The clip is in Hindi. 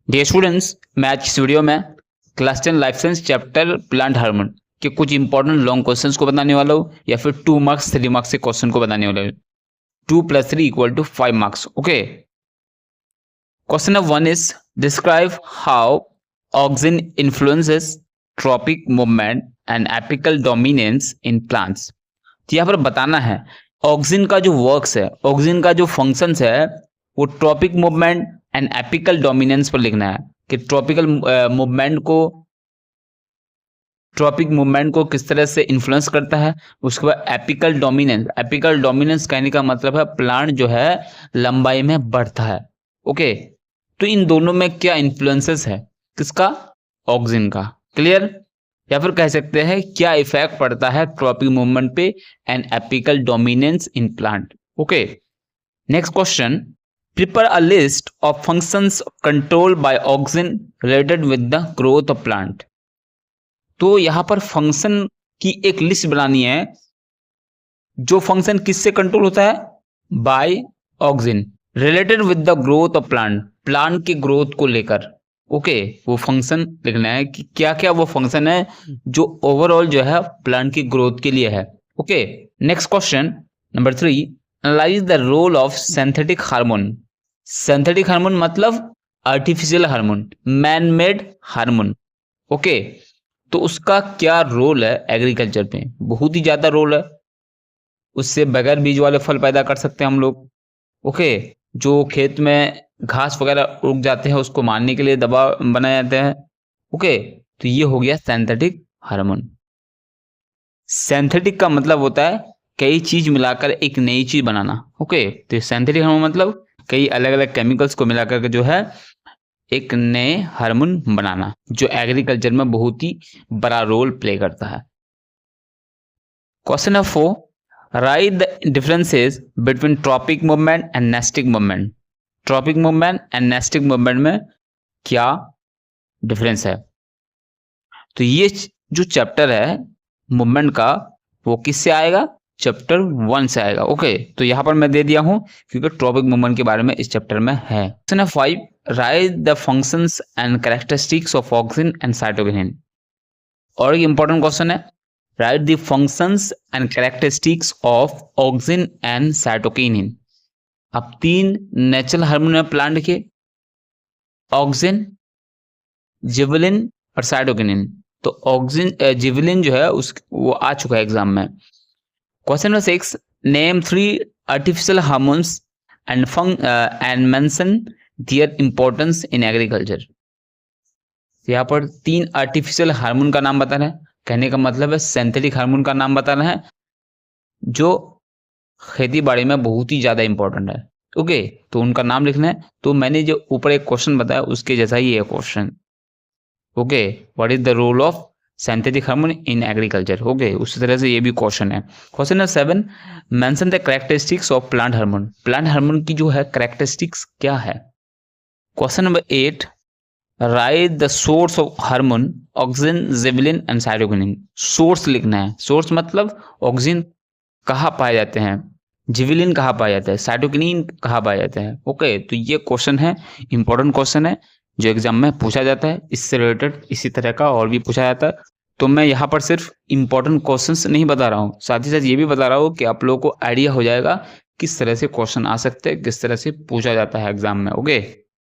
डियर स्टूडेंट्स, मैं आज इस वीडियो में class 10 life science chapter plant hormone के कुछ इंपॉर्टेंट लॉन्ग क्वेश्चंस को बताने वाला हूँ या फिर 2 मार्क्स 3 मार्क्स के क्वेश्चन को बताने वाला हूँ। 2 + 3 = 5 marks. Okay, question number 1 is describe how auxin influences tropic movement and apical dominance in plants. तो यहाँ पर बताना है ऑक्सिन का जो वर्क्स है, ऑक्सिन का जो फंक्शंस है वो tropic movement and apical dominance पर लिखना है कि ट्रॉपिक मूवमेंट को किस तरह से इन्फ्लुएंस करता है। उसके बाद एपिकल डोमिनेंस कहने का मतलब है प्लांट जो है लंबाई में बढ़ता है। ओके, तो इन दोनों में क्या इन्फ्लुएंसेस है, किसका? ऑक्सिन का। क्लियर? या फिर कह सकते हैं क्या इफेक्ट पड़ता है ट्रॉपिक मूवमेंट पे and apical dominance in plant. Okay, next question, prepare a list of functions controlled by auxin related with the growth of plant। तो यहां पर फंक्शन की एक लिस्ट बनानी है जो फंक्शन किससे कंट्रोल होता है? By auxin, related with the growth of plant के ग्रोथ को लेकर। ओके, वो फंक्शन लिखना है कि क्या क्या वो फंक्शन है जो ओवरऑल जो है प्लांट की ग्रोथ के लिए है। Okay, next question number 3, analyse the role of synthetic hormone. Synthetic hormone मतलब artificial hormone, man made hormone. Okay, तो उसका क्या रोल है एग्रीकल्चर पे? बहुत ही ज्यादा रोल है। उससे बगैर बीज वाले फल पैदा कर सकते हैं हम लोग। ओके, जो खेत में घास वगैरह उग जाते हैं उसको मारने के लिए दवा बनाए जाते हैं। ओके, तो ये हो गया सिंथेटिक हार्मोन। सिंथेटिक का मतलब होता है कई चीज मिलाकर एक नई चीज बनाना। ओके, तो सिंथेटिक हार्मोन मतलब कई अलग अलग केमिकल्स को मिलाकर के जो है एक नए हार्मोन बनाना, जो एग्रीकल्चर में बहुत ही बड़ा रोल प्ले करता है। Question number 4, write the differences between tropic movement and nastic movement. Tropic movement and nastic movement में क्या डिफरेंस है? तो ये जो चैप्टर है मूवमेंट का वो किससे आएगा? चैप्टर 1 से आएगा। ओके, तो यहां पर मैं दे दिया हूं क्योंकि ट्रॉपिक मूवमेंट के बारे में इस चैप्टर में है। Question number 5, right the functions and characteristics of auxin and cytokinin. और एक इंपॉर्टेंट क्वेश्चन है, right the functions and characteristics of auxin and cytokinin. अब 3 नेचुरल हार्मोन है प्लांट के, ऑक्सिन, जिबलिन और साइटोकिनिन। तो ऑक्सिन जिबलिन जो है वो आ चुका है एग्जाम में। Question number 6, name 3 artificial hormones and mention their importance in agriculture. यहाँ पर 3 आर्टिफिशियल हार्मोन का नाम बताना है, कहने का मतलब है सिंथेटिक हार्मोन का नाम बताना है जो खेती बाड़ी में बहुत ही ज्यादा इंपॉर्टेंट है। ओके, तो उनका नाम लिखना है। तो मैंने जो ऊपर एक क्वेश्चन बताया उसके जैसा ही है question. Okay, what is the role of synthetic hormone in agriculture. Okay, उसी तरह से ये भी क्वेश्चन है। Question number 7, mention the characteristics of plant hormone. Plant hormone की जो है कैरेक्टरिस्टिक्स क्या है। Question number 8, write the source of hormone auxin, gibberellin and cytokinin. Source लिखना है। सोर्स मतलब ऑक्सिन कहाँ पाए जाते हैं, जिबलिन कहाँ पाया जाता है, साइटोकिनिन कहाँ पाए जाते हैं। ओके, तो ये क्वेश्चन है, इंपॉर्टेंट क्वेश्चन है जो एग्जाम में पूछा जाता है। इससे रिलेटेड इसी तरह का और भी पूछा जाता है। तो मैं यहाँ पर सिर्फ इंपॉर्टेंट क्वेश्चंस नहीं बता रहा हूँ, साथ ही साथ ये भी बता रहा हूँ कि आप लोगों को आइडिया हो जाएगा किस तरह से क्वेश्चन आ सकते हैं, किस तरह से पूछा जाता है एग्जाम में। ओके।